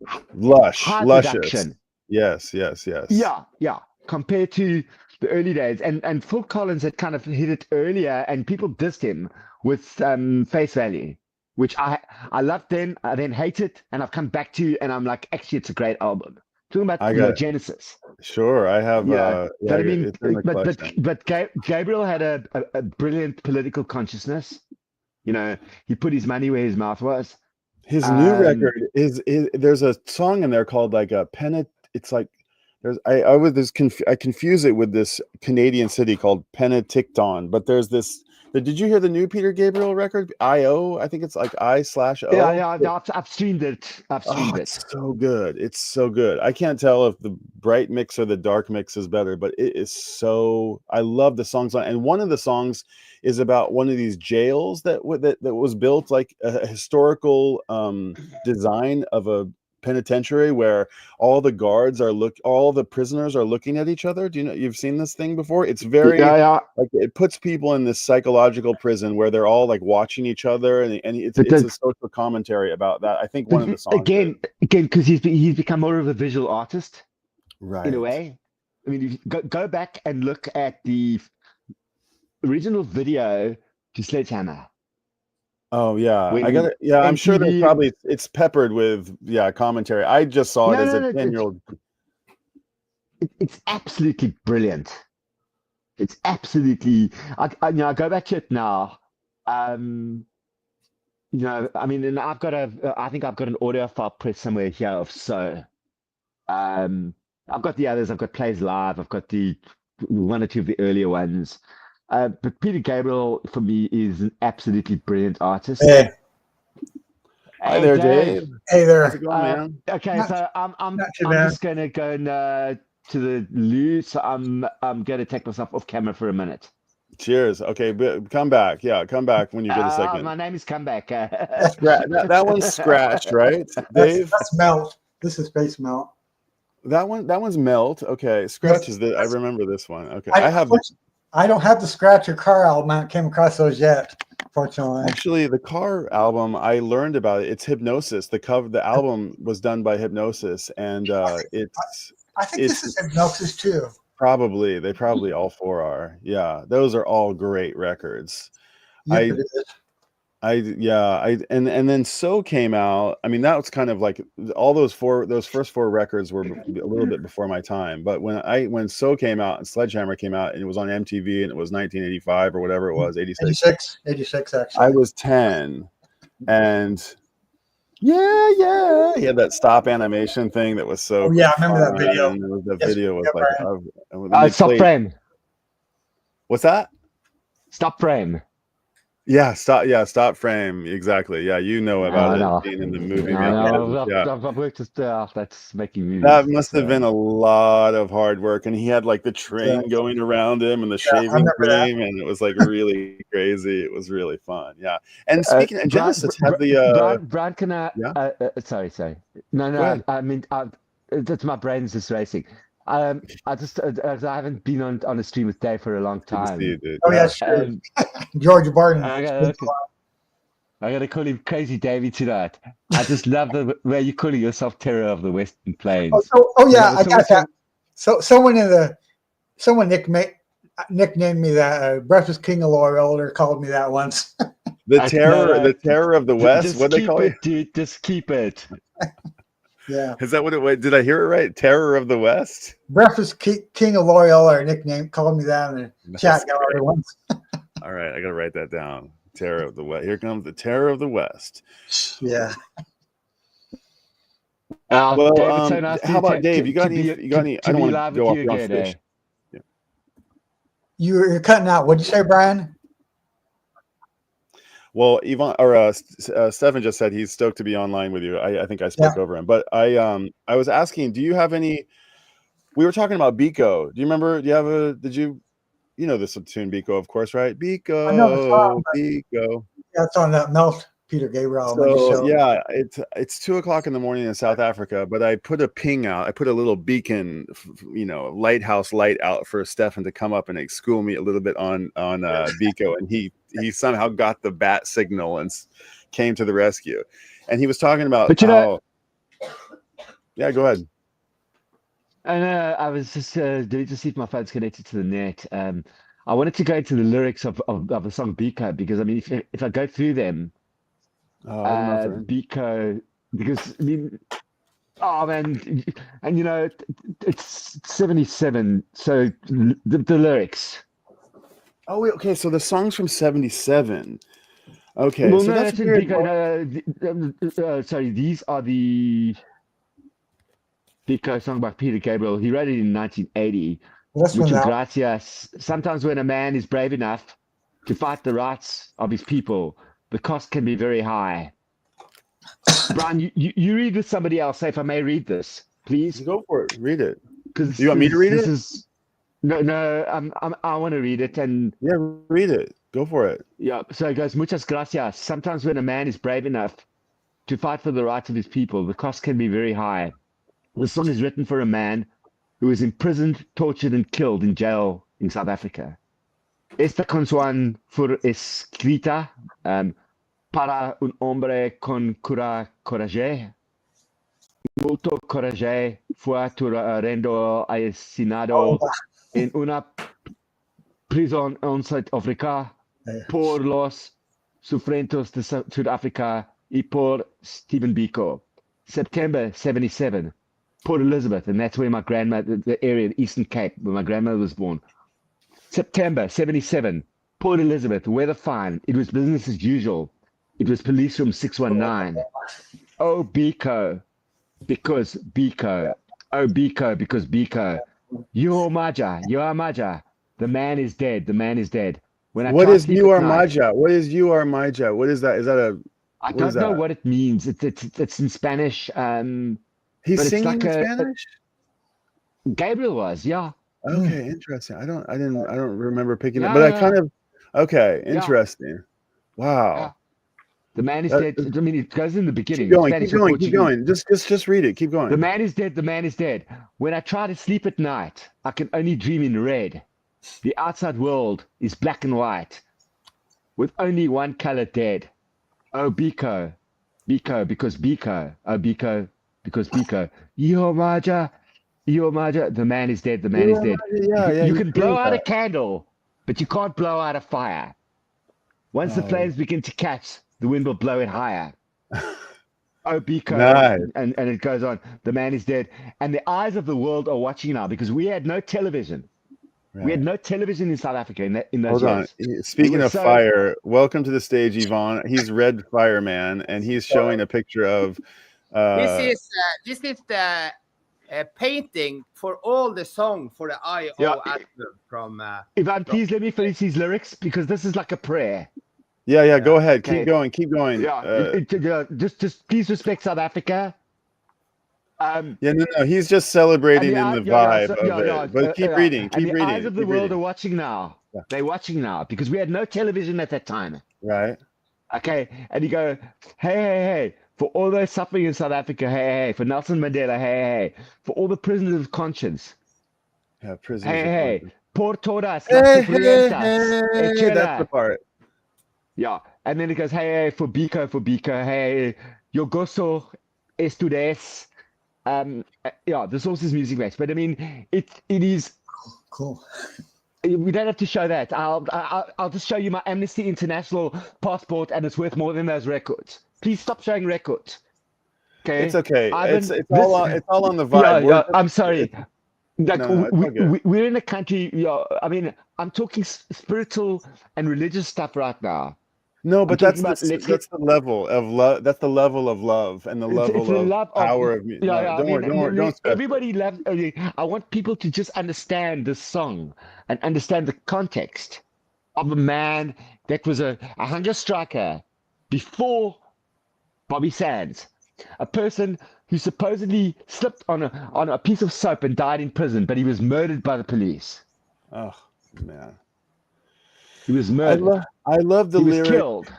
high luscious. production. Yes. Yeah. Compared to the early days, and Phil Collins had kind of hit it earlier, and people dissed him with Face Value, which I loved then. I then hated, and I've come back to, and I'm like, actually, it's a great album. Talking about Genesis. Sure, I have. Yeah, but I mean, it's in the but Gabriel had a brilliant political consciousness. You know, he put his money where his mouth was. His new record is there's a song in there called like a it's like I confuse it with this Canadian city called Penticton, but there's this. Did you hear the new Peter Gabriel record? I think it's like I/O. Yeah, I've streamed it. It's so good. It's so good. I can't tell if the bright mix or the dark mix is better, but it is so. I love the songs on, and one of the songs is about one of these jails that was built, like a historical design of a penitentiary where all the prisoners are looking at each other. Do you know, you've seen this thing before? It's very like it puts people in this psychological prison where they're all like watching each other, and it's a social commentary about that. I think one of the songs again because he's become more of a visual artist, right? In a way. I mean, if you go back and look at the original video to Sledgehammer. Oh yeah, I got it. Yeah, I'm sure there's probably it's peppered with commentary. I just saw it as a 10-year-old. It's absolutely brilliant. It's absolutely. I go back to it now. I mean, and I think I've got an audio file pressed somewhere here of So. I've got the others. I've got Plays Live. I've got the one or two of the earlier ones. But Peter Gabriel, for me, is an absolutely brilliant artist. Hey. Hi there, Dave. Hey there. How's it going, man? Okay, so I'm just going to go to the loo. So I'm going to take myself off camera for a minute. Cheers. Okay, but come back. Yeah, come back when you get a second. My name is Comeback. that one's scratched, right, Dave? That's Melt. This is Space Melt. That one's Melt. Okay, Scratch is I remember this one. Okay, I don't have the Scratch or Car album. I came across those yet, fortunately. Actually, the Car album, I learned about it. It's Hypnosis. The album was done by Hypnosis, and I think this is Hypnosis too. Probably. They probably all four are. Yeah, those are all great records. Yeah, and then So came out. I mean, that was kind of like all those first four records were a little bit before my time. But when So came out and Sledgehammer came out and it was on MTV and it was 1985 or whatever it was, 86 actually. I was 10, and he had that stop animation thing that was so. Oh yeah, I remember that video. Video was like Stop Frame. What's that? Stop Frame. Yeah, stop frame. Exactly. Yeah, you know about it being in the movie. I've worked with that's making movies. That must have been a lot of hard work, and he had like the train going around him and the shaving cream, and it was like really crazy. It was really fun. Yeah. And speaking of Genesis, had the Brian, can I? Yeah? Sorry. No. I mean, that's my brain's just racing. I haven't been on a stream with Dave for a long time. Oh yeah, sure. George Barton. I gotta call him Crazy Davey tonight. I just love the way you're calling yourself Terror of the Western Plains. I got that. So someone nicknamed me that. Breakfast King of Elder called me that once. The Terror of the West. What they call it, dude? Just keep it. Yeah. Is that what it was? Did I hear it right? Terror of the West? Breakfast King of L'Oreal, nickname, called me that in the chat gallery once. All right, I got to write that down. Terror of the West. Here comes the Terror of the West. Yeah. Well, David, so nice how about Dave? You got any? I don't want to go off your fish. Yeah. You're cutting out. What'd you say, Brian? Well, Yvonne or Stefan just said he's stoked to be online with you. I think I spoke over him, but I was asking, do you have any? We were talking about Biko. Do you remember? Did you You know this tune, Biko, of course, right? I know the Biko, song, but Biko. that's on that Melt Peter Gabriel album I just So showed. yeah, it's 2 o'clock in the morning in South Africa, but I put a ping out. I put a little beacon, lighthouse light out for Stefan to come up and school me a little bit on Biko, and he somehow got the bat signal and came to the rescue. And he was talking about But you know, yeah, go ahead. and I was just doing to see if my phone's connected to the net. I wanted to go into the lyrics of the song Biko, because I mean, if I go through them, I don't know if they're in. Biko, because I mean, oh man, and you know, it's 77. So the lyrics. Oh wait, okay, so the song's from 77. Okay, Well, so no, that's that's in weird. Biko. Sorry, these are the Biko song by Peter Gabriel. He wrote it in 1980. That's from Muchas that. gracias. Sometimes when a man is brave enough to fight the rights of his people, the cost can be very high. Brian, you read with somebody else. Say, if I may read this, please. Go for it. Read it. Because You want me to read it? No. I want to read it. And yeah, read it. Go for it. Yeah. So it goes, muchas gracias. Sometimes when a man is brave enough to fight for the rights of his people, the cost can be very high. The song is written for a man who was imprisoned, tortured, and killed in jail in South Africa. Esta canción fue escrita para un hombre con coraje. Mucho coraje fue siendo asesinado en una prisión en Sudáfrica por los sufrientes de Sudáfrica y por Stephen Biko. September 77. Port Elizabeth, and that's where my grandmother, the area, the Eastern Cape, where my grandmother was born. September 77, Port Elizabeth, weather fine. It was business as usual. It was police room 619. Oh, Biko, because Biko. Oh, Biko, because Biko. You are Maja. The man is dead. The man is dead. What is you are Maja? What is you are Maja? What is that? Is that a? I don't know what it means. It's in Spanish. He's singing in Spanish? Gabriel was, yeah. Okay, interesting. I don't remember picking it, but I kind of. Okay, interesting. Wow. Yeah. The man is dead. I mean, it goes in the beginning. Keep going. Just read it. Keep going. The man is dead. The man is dead. When I try to sleep at night, I can only dream in red. The outside world is black and white, with only one color dead. Oh, Biko, because Biko. Oh, Biko. Because Biko, Yo Maja, the man is dead, the man is dead. Yeah, you can blow out a candle, but you can't blow out a fire. Once the flames begin to catch, the wind will blow it higher. Oh, Biko, nice. and it goes on. The man is dead. And the eyes of the world are watching now, because we had no television. Right. We had no television in South Africa in those years. Hold on. Speaking of fire, welcome to the stage, Yvonne. He's Red Fireman, and he's showing a picture of... this is the painting for all the song for the I.O. album from Ivan, please let me finish these lyrics, because this is like a prayer. Yeah, go ahead. Okay. Keep going. Yeah, just please respect South Africa. No, he's just celebrating in the vibe of it. But keep reading. Keep reading. The eyes of the world are watching now. Yeah. They're watching now, because we had no television at that time. Right. Okay, and you go, hey. For all those suffering in South Africa, hey. For Nelson Mandela, hey. For all the prisoners of conscience. Yeah, prisoners of conscience. Por todas las sufrientas. That's the part. Yeah, and then it goes, hey, for Biko, hey. Yo gozo estudes. The source is music match, but I mean, it is cool. We don't have to show that. I'll just show you my Amnesty International passport, and it's worth more than those records. Please stop showing records. Okay, it's okay. It's all on the vibe. Yeah, I'm sorry. We're in a country. I mean, I'm talking spiritual and religious stuff right now. No, but that's the level of love. That's the level of love and the level of power of music. Don't. Everybody loves. I want people to just understand the song and understand the context of a man that was a hunger striker before Bobby Sands, a person who supposedly slipped on a piece of soap and died in prison, but he was murdered by the police. Oh man. He was murdered. I love the He was lyric. killed.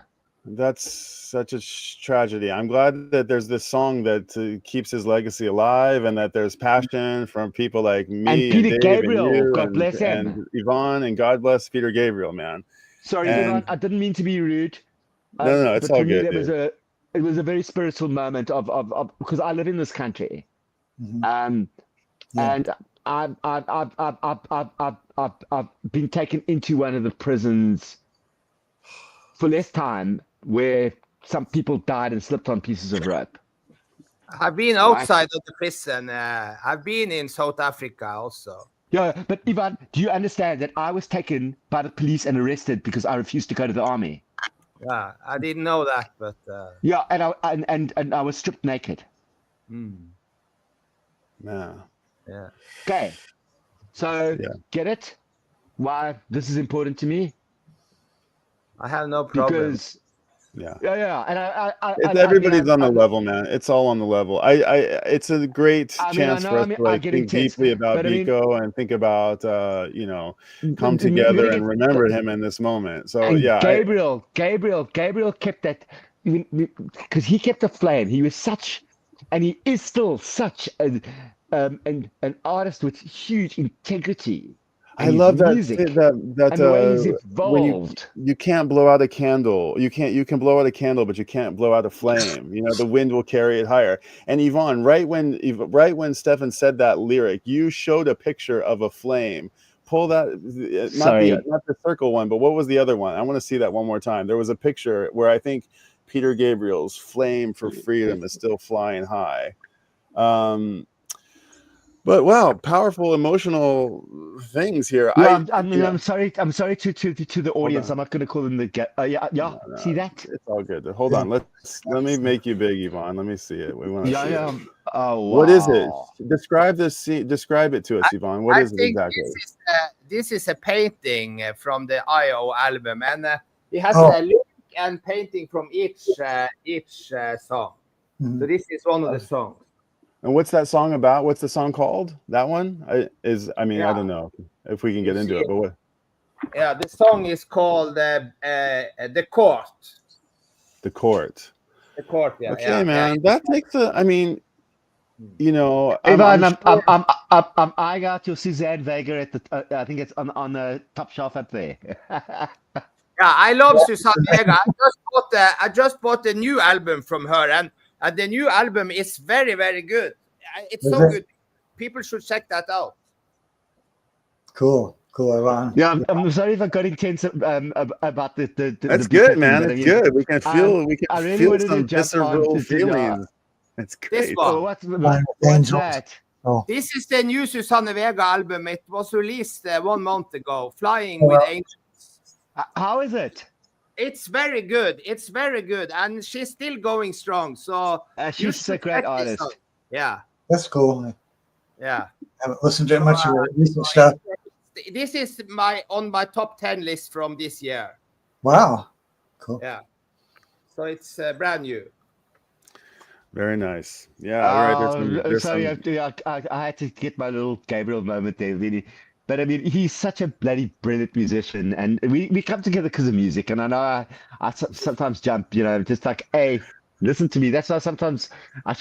That's such a tragedy. I'm glad that there's this song that keeps his legacy alive, and that there's passion from people like me And Peter Dave Gabriel, and you God bless him. and Yvonne, and God bless Peter Gabriel, man. Sorry, And- Yvonne, I didn't mean to be rude. No, it's but all for me, good, that dude. it was a very spiritual moment of because I live in this country, Mhm. Yeah. and I've been taken into one of the prisons for less time where some people died and slipped on pieces of rope. I've been outside of the prison. I've been in South Africa also. Yeah, but Ivan, do you understand that I was taken by the police and arrested because I refused to go to the army? Yeah, I didn't know that, but Yeah, and I was stripped naked. Yeah. yeah. Okay, so Yeah. get it? Why this is important to me? I have no problem. Because Yeah. yeah, and Everybody's on the level, man. It's all on the level. It's a great chance for us to I like get think intense, deeply about but I mean- Biko and think about come together and remember him in this moment. So And yeah, Gabriel kept that because he kept the flame. He was such, and he is still such an artist with huge integrity. I And his love that music and the way he's when evolved. you can't blow out a candle. You can blow out a candle, but you can't blow out a flame. The wind will carry it higher. And Yvonne, right when Stefan said that lyric, you showed a picture of a flame. Pull that, not the circle one, but what was the other one? I want to see that one more time. There was a picture where I think Peter Gabriel's flame for freedom is still flying high. But wow, powerful emotional things here. Yeah, I'm sorry to the audience. I'm not going to call them the No, see that? It's all good. Hold on. Let me make you big, Yvonne. Let me see it. We want to see it. Oh, wow. What is it? Describe this scene. Describe it to us, Yvonne. What is it think exactly? This is a painting from the I.O. album, and it has a lyric and painting from each song. So this is one of the songs. And what's that song about? What's the song called? That one I don't know if we can get into it, but what? Yeah, the song is called The Court. The Court. The Court, yeah. Okay, man. That takes Ivan, I'm eyeing out your Suzanne Vega at the. I think it's on the top shelf up there. Yeah, I love Suzanne Vega. I just bought a new album from her, and the new album is very, very good. It's so good. People should check that out. Cool, Ivan. Yeah, I'm sorry if I got intense about the That's the good, thing, man. but It's good. We can feel I really feel wanted some to jump visceral on feelings. It's great. This one. What's Angels. that? This is the new Suzanne Vega album. It was released 1 month ago. Flying with Angels. How is it? It's very good. It's very good, and she's still going strong. So she's a great artist. Yeah, that's cool. Yeah, I haven't listened to much of her recent stuff. This is on my top 10 list from this year. Wow, cool. Yeah, so it's brand new. Very nice. Yeah. All right. Sorry, I had to get my little Gabriel moment there, really. But I mean, he's such a bloody brilliant musician, and we come together because of music. And I know I sometimes jump, just like, hey, listen to me. That's why sometimes I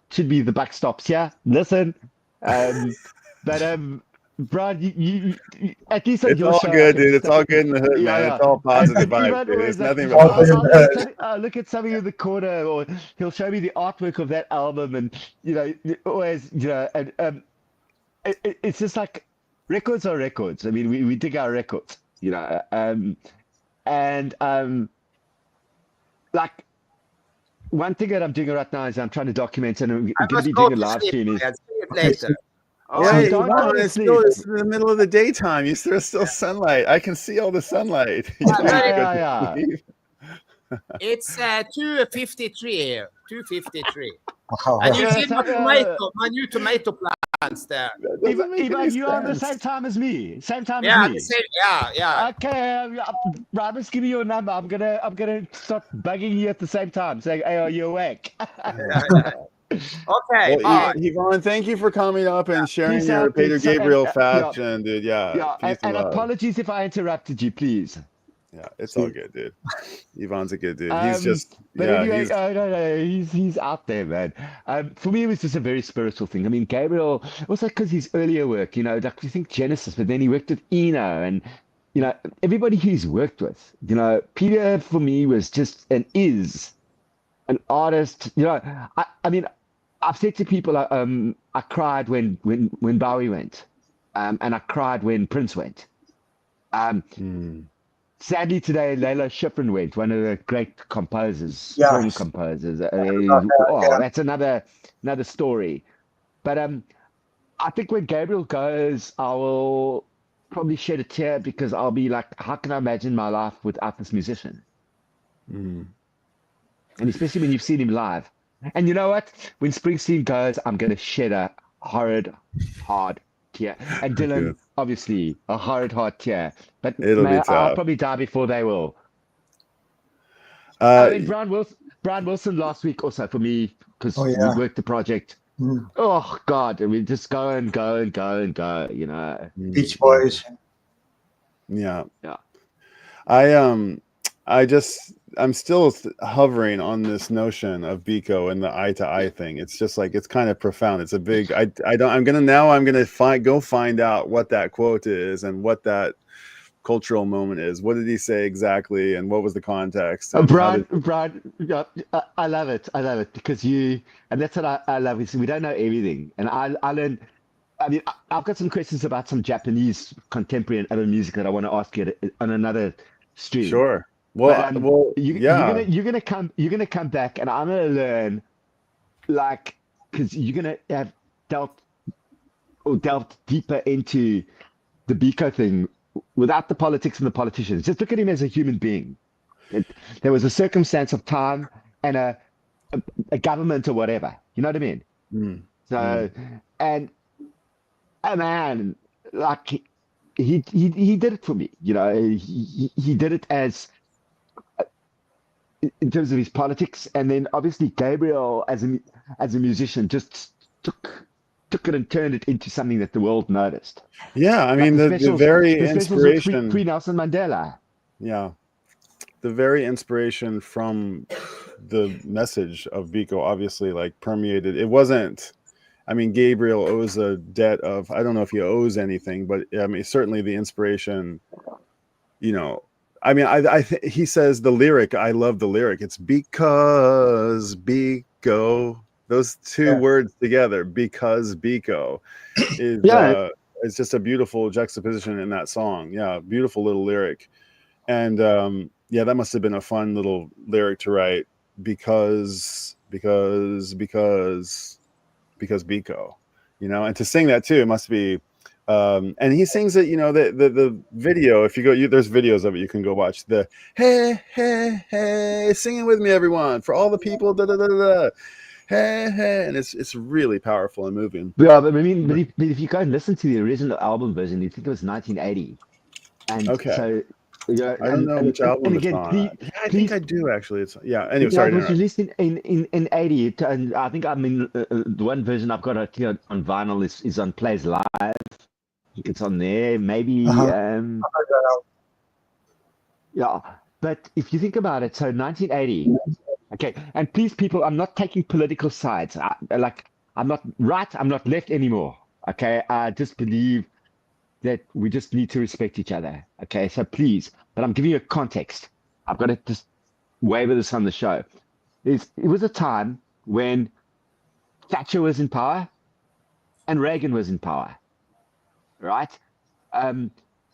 should be the buck stops. Yeah, listen. But Brad, you at least it's all good, dude. It's all good in the hood, man. It's all positive vibes, dude. It's nothing but I'll look at something in the corner, or he'll show me the artwork of that album, and always, and it's just like. Records are records. I mean, we dig our records, like one thing that I'm doing right now is I'm trying to document, and I'm going to be doing a live stream. Later. Hey, it's in the middle of the daytime. There's still sunlight. I can see all the sunlight. Yeah. It's 2:53 here. 2:53. Wow. And you see my new tomato plants there. Ivan, you are on the same time as me. Same time as me. Yeah. Okay, Robert, give me your number. I'm gonna start bugging you at the same time, saying, "Hey, are you awake?" Okay. Well, Yvonne, thank you for coming up and sharing your Peter Gabriel fashion, dude. Yeah. And apologies if I interrupted you, please. Yeah, it's all good, dude. Yvonne's a good dude. He's but yeah, anyway, he's no, he's out there, man. For me, it was just a very spiritual thing. I mean, Gabriel, also because his earlier work, like you think Genesis, but then he worked with Eno, and everybody he's worked with. Peter for me was just and is an artist. I mean, I've said to people, I cried when Bowie went, and I cried when Prince went. Sadly today, Layla Schifrin went, one of the great composers, film Yes. composers. Yeah. That's another story. But I think when Gabriel goes, I will probably shed a tear because I'll be like, how can I imagine my life without this musician? And especially when you've seen him live. And you know what? When Springsteen goes, I'm going to shed a horrid, hard tear. And Dylan, obviously, a horrid, hard tear. But It'll be I'll tough. probably die before they will. I mean, Brian Wilson last week also for me, because we worked the project. Oh, God. I mean, just go and go and go and go, Beach Boys. Yeah. I'm still hovering on this notion of Biko and the eye to eye thing. It's just like, it's kind of profound. It's a big, I'm going to go find out what that quote is and what that cultural moment is. What did he say exactly? And what was the context? Brian, I love it. I love it because and that's what I love is we don't know everything. And I learned, I mean, I've got some questions about some Japanese contemporary and other music that I want to ask you on another stream. Sure. Well, you're gonna come back, and I'm gonna learn, like, because you're gonna have delved deeper into the Biko thing without the politics and the politicians. Just look at him as a human being. There was a circumstance of time and a government or whatever. You know what I mean? So, and a man, like he did it for me. He did it as in terms of his politics, and then obviously Gabriel as a musician just took it and turned it into something that the world noticed. Yeah, I mean, the very inspiration. Free Nelson Mandela. Yeah, the very inspiration from the message of Biko obviously like permeated. It wasn't. I mean, Gabriel owes a debt of, I don't know if he owes anything, but I mean, certainly the inspiration, I mean, he says the lyric, I love the lyric. It's because Biko, those two words together, because Biko is, it's just a beautiful juxtaposition in that song. Yeah. Beautiful little lyric. And that must've been a fun little lyric to write because Biko, and to sing that too, it must be, and he sings it, the video, if you go, there's videos of it, you can go watch the, hey, singing with me, everyone, for all the people, hey, and it's really powerful and moving. Yeah, but I mean, but if you go and listen to the original album version, you think it was 1980. And so, I don't know which album it's on. I think I do actually. It's Anyway, sorry. It was released in 80, and I think the one version I've got on vinyl is on Plays Live. I think it's on there. Maybe. But if you think about it, so 1980. Okay, and please, people, I'm not taking political sides. I'm not right. I'm not left anymore. Okay, I just believe that we just need to respect each other. Okay, so please, but I'm giving you a context. I've got to just waver this on the show. It was a time when Thatcher was in power and Reagan was in power, right?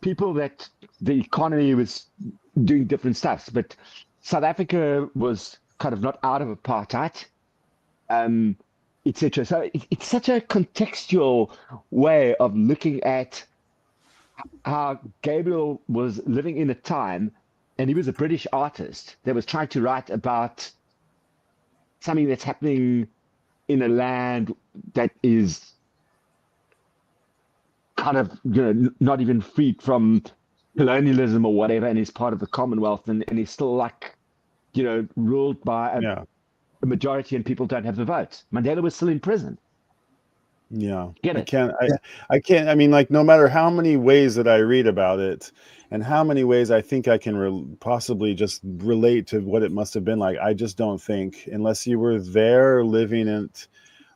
People that the economy was doing different stuff, but South Africa was kind of not out of apartheid, etc. So it's such a contextual way of looking at how Gabriel was living in a time, and he was a British artist that was trying to write about something that's happening in a land that is kind of, not even freed from colonialism or whatever, and is part of the Commonwealth, and is still like, ruled by a majority, and people don't have the vote. Mandela was still in prison. I can't. I mean, like, no matter how many ways that I read about it, and how many ways I think I can possibly just relate to what it must have been like. I just don't think, unless you were there living it,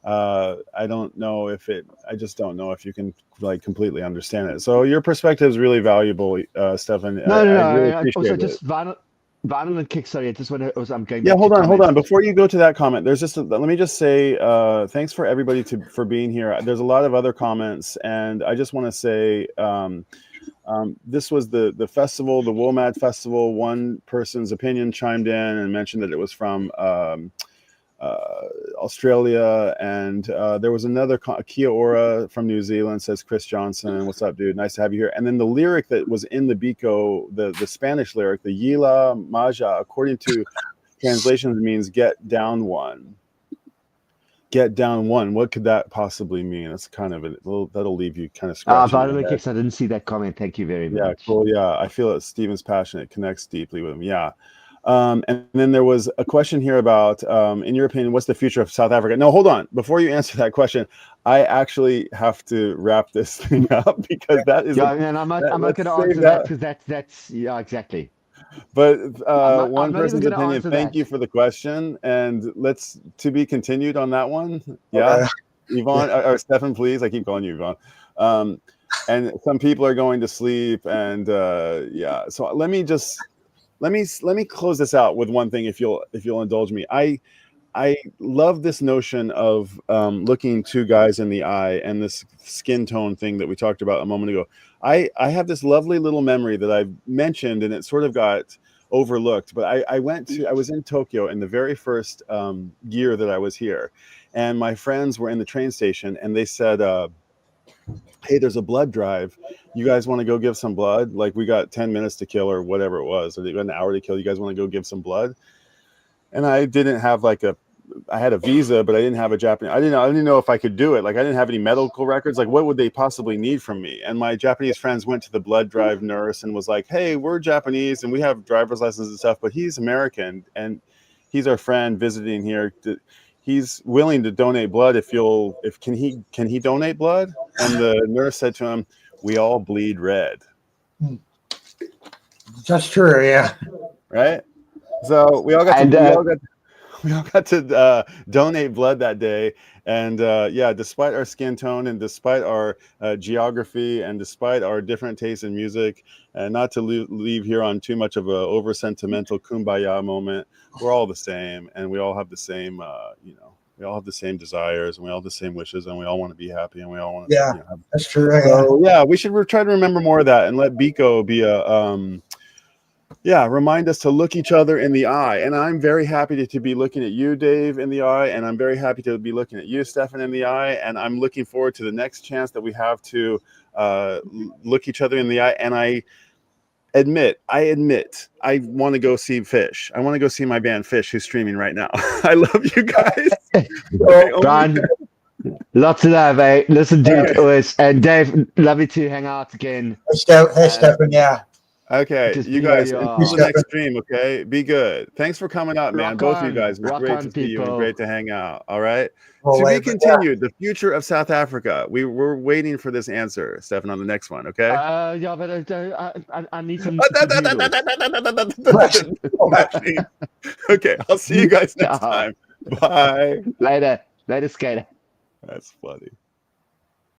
I don't know if it. I just don't know if you can like completely understand it. So your perspective is really valuable, Stefan. No, I really also appreciate it. just violent kick. Sorry, I just want to. I'm going. Yeah, back hold to on. comments. Before you go to that comment, there's just let me just say thanks for everybody for being here. There's a lot of other comments, and I just want to say this was the festival, the WOMAD festival. One person's opinion chimed in and mentioned that it was from Australia, and there was another Kia Ora from New Zealand, says Chris Johnson. What's up, dude? Nice to have you here. And then the lyric that was in the Biko, the Spanish lyric, the Yila Maja, according to translations, means get down one. Get down one. What could that possibly mean? It's kind of that'll leave you kind of scratching. Violent kicks. I didn't see that comment. Thank you very much. Yeah, cool. Yeah, I feel that Stephen's passion. It connects deeply with him. Yeah. And then there was a question here about, in your opinion, what's the future of South Africa? No, hold on. Before you answer that question, I actually have to wrap this thing up because that is. Yeah, and I'm not going to answer that because that's yeah, exactly. But I'm one not person's even gonna opinion. answer Thank that. you for the question, and let's to be continued on that one. Yeah, Yvonne or Stefan, please. I keep calling you Yvonne. And some people are going to sleep, and yeah. So let me close this out with one thing, if you'll indulge me. I love this notion of looking two guys in the eye and this skin tone thing that we talked about a moment ago. I have this lovely little memory that I've mentioned, and it sort of got overlooked. But I was in Tokyo in the very first year that I was here, and my friends were in the train station, and they said, hey, there's a blood drive. You guys want to go give some blood? Like, we got 10 minutes to kill or whatever it was. Or they got an hour to kill. You guys want to go give some blood? And I didn't have I had a visa, but I didn't have a Japanese. I didn't know if I could do it. Like, I didn't have any medical records. Like, what would they possibly need from me? And my Japanese friends went to the blood drive nurse and was like, hey, we're Japanese and we have driver's licenses and stuff, but he's American and he's our friend visiting here. He's willing to donate blood can he donate blood? And the nurse said to him, we all bleed red. That's true, yeah. Right? So we all got to donate blood that day. And yeah, despite our skin tone and despite our geography and despite our different tastes in music, and not to leave here on too much of a over sentimental kumbaya moment, we're all the same, and we all have the same we all have the same desires, and we all have the same wishes, and we all want to be happy, and we all want to that's true. So yeah, we should try to remember more of that, and let Biko be a remind us to look each other in the eye. And I'm very happy to be looking at you, Dave, in the eye, and I'm very happy to be looking at you, Stefan, in the eye, and I'm looking forward to the next chance that we have to look each other in the eye. And I admit, I want to go see Fish. I want to go see my band Fish, who's streaming right now. I love you guys. Brian, lots of love, eh? Listen, dude, always. And Dave, lovely to hang out again. Hey, Stefan, yeah. Okay, you guys, until the next stream, okay? Be good. Thanks for coming out, man. Both of you guys. It was great to see you and great to hang out. All right. To be continued, the future of South Africa. We're waiting for this answer, Stefan, on the next one, okay? Yeah, but I need some. Okay, I'll see you guys next time. Bye. Later, skater. That's funny.